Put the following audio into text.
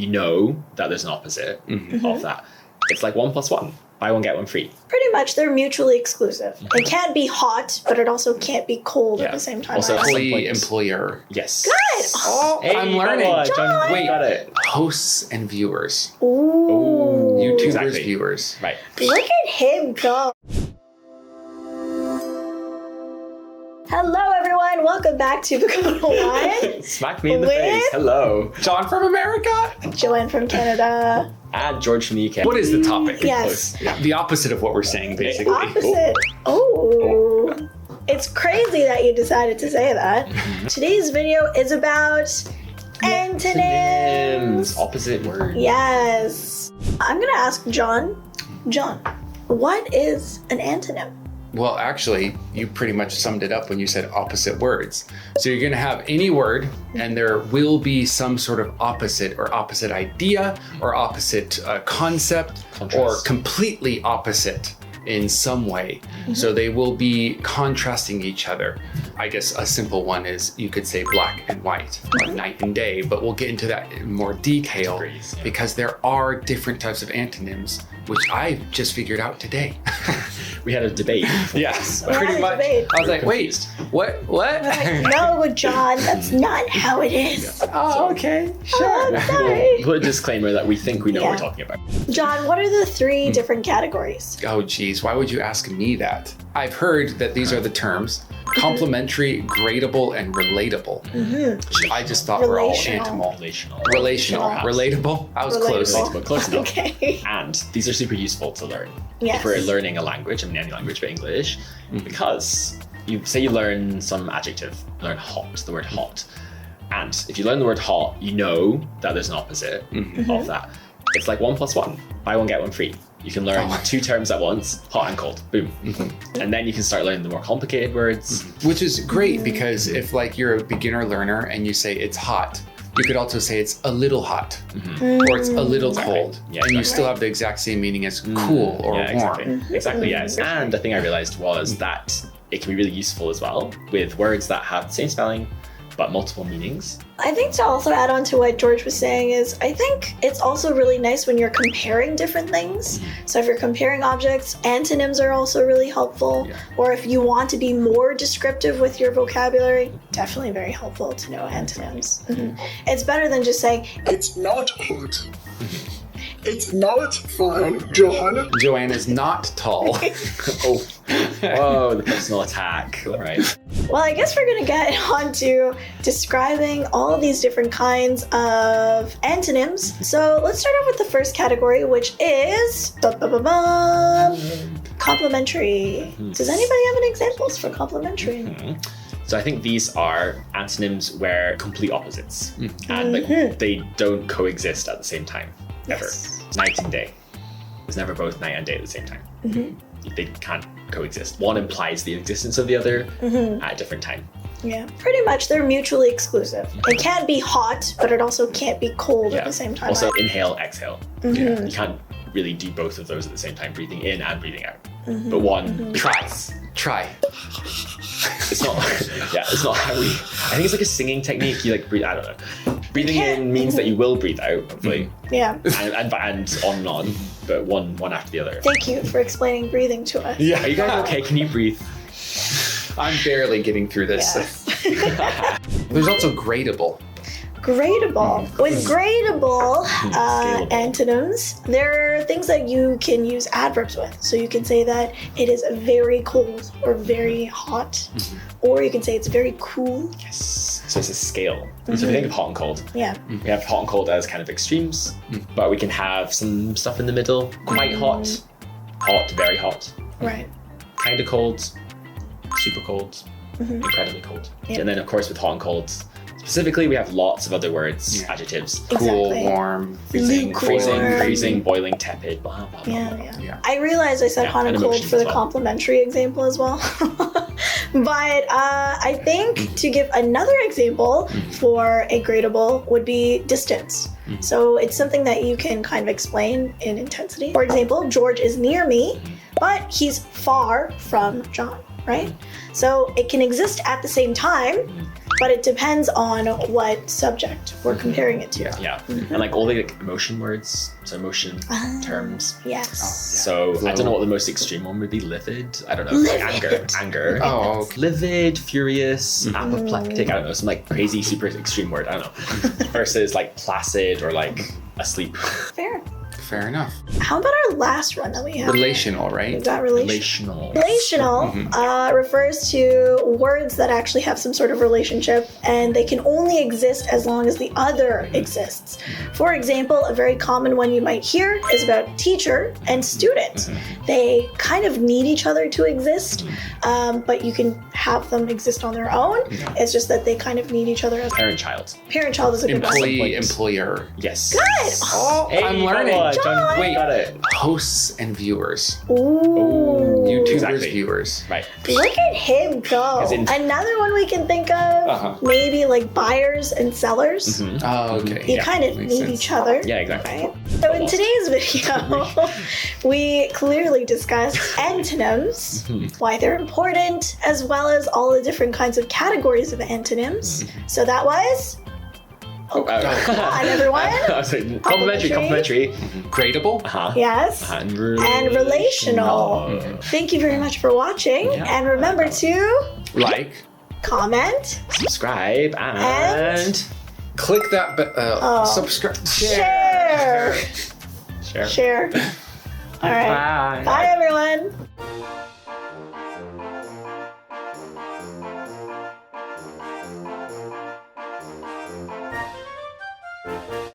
you know that there's an opposite of that. It's like 1 + 1. Buy one, get one free. Pretty much, they're mutually exclusive. It can't be hot, but it also can't be cold at the same time. Also, employer. Yes. Good! Oh, Hey, I'm learning. John, Wait, got it. hosts and viewers. Ooh. YouTubers, Exactly. viewers. Right. Look at him go. Hello, everyone. Welcome back to Pagoda Wine. Smack me in the With- face. Hello. John from America. Joanne from Canada. And George from the UK. What is the topic? Yes. Yeah, the opposite of what we're saying, basically. Opposite. Oh. It's crazy that you decided to say that. Today's video is about antonyms. Opposite word. Yes. I'm going to ask John. John, what is an antonym? Well, actually, you pretty much summed it up when you said opposite words. So you're going to have any word, and there will be some sort of opposite or opposite idea or opposite concept Contrast. or completely opposite in some way. So they will be contrasting each other. I guess a simple one is you could say black and white or night and day, but we'll get into that in more detail Degrees, yeah. because there are different types of antonyms, which I just figured out today. We had a debate. Yes, We had pretty a much. debate. I was like, wait, what? Like, no, John, that's not how it is. Oh, okay, sure. Oh, sorry. We'll put a disclaimer that we think we know what Yeah. we're talking about. John, what are the three different categories? Oh, geez, why would you ask me that? I've heard that these are the terms complementary, gradable, and relatable. I just thought we're all Relational. antimal. Relational. Relatable? I was close. Relatable. But close enough. Okay. And these are super useful to learn. Yes. If we're learning a language, I mean any language but English, because you say you learn some adjective, learn hot, the word hot. And if you learn the word hot, you know that there's an opposite of that. It's like 1 + 1. Buy one, get one free. You can learn two terms at once, hot and cold, boom. And then you can start learning the more complicated words. Which is great because if like you're a beginner learner and you say it's hot, you could also say it's a little hot or it's a little cold. Yeah, and you exactly. still have the exact same meaning as cool or Yeah, warm. exactly. Exactly, yes. And the thing I realized was that it can be really useful as well with words that have the same spelling but multiple meanings. I think to also add on to what George was saying is I think it's also really nice when you're comparing different things. So if you're comparing objects, antonyms are also really helpful. Yeah. Or if you want to be more descriptive with your vocabulary, definitely very helpful to know antonyms. It's better than just saying, It's not hot. It's not fine, John. Joanne is not tall. Oh, whoa, the personal attack. Right. well, I guess we're going to get on to describing all these different kinds of antonyms. So let's start off with the first category, which is complementary. Does anybody have any examples for complementary? So I think these are antonyms where complete opposites. And like, they don't coexist at the same time, ever. Yes. Night and day. It's never both night and day at the same time. They can't coexist. One implies the existence of the other at a different time. Yeah, pretty much they're mutually exclusive. It can't be hot, but it also can't be cold at the same time. Also, inhale, exhale. You can't really do both of those at the same time, breathing in and breathing out. But one Try. It's not. Yeah, it's not how we. I think it's like a singing technique. You like breathe. I don't know. Breathing in means that you will breathe out, hopefully, Yeah. and on and on, but one after the other. Thank you for explaining breathing to us. Yeah. Are you guys okay? Can you breathe? I'm barely getting through this. Yes. There's also gradable. Gradable. With gradable Scalable. antonyms, there are things that you can use adverbs with. So you can say that it is very cold or very hot, or you can say it's very cool. Yes. So it's a scale. So if you think of hot and cold, Yeah. we have hot and cold as kind of extremes, but we can have some stuff in the middle. Quite hot, hot, very hot, Right. kind of cold, super cold, incredibly cold. And then of course with hot and cold, specifically we have lots of other words, adjectives. Cool, Exactly. warm, Lukewarm. Freezing, boiling, tepid, blah, blah, blah. Yeah, yeah. Yeah. I realized I said Yeah, hot and and cold emotions for as the well. complementary example as well. But I think to give another example for a gradable would be distance. So it's something that you can kind of explain in intensity. For example, George is near me, but he's far from John, right? So it can exist at the same time, but it depends on what subject we're comparing it to. Yeah. And like all the like, emotion words, so emotion terms. Yes. So I don't know what the most extreme one would be. Livid. I don't know. Like anger. Oh, Livid, furious, apoplectic. I don't know. Some like crazy, super extreme word. I don't know. Versus like placid or like asleep. fair enough. How about our last one that we have? Relational, We right? got Relational. Relational refers to words that actually have some sort of relationship and they can only exist as long as the other exists. For example, a very common one you might hear is about teacher and student. They kind of need each other to exist, but you can have them exist on their own. It's just that they kind of need each other. As Parent-child. Parent-child is a good one. Employee, employer. Yes. Good! Oh, Hey, I'm learning. John! Wait, got it. hosts and viewers. Ooh. YouTubers, Exactly. viewers. Right. Look at him go. As in- Another one we can think of, maybe like buyers and sellers. Oh, okay. You Yeah, kind of makes need sense. each other. Yeah, exactly. Right? So in today's video, we clearly discussed antonyms, why they're important, as well as all the different kinds of categories of antonyms. So that was... Oh, Come on, everyone. I was like, complimentary. Gradable. Yes. And relational. Thank you very much for watching. Yeah. And remember to Like. comment, Subscribe and Click that subscribe. share. share. Share. All right. Bye. Bye, everyone.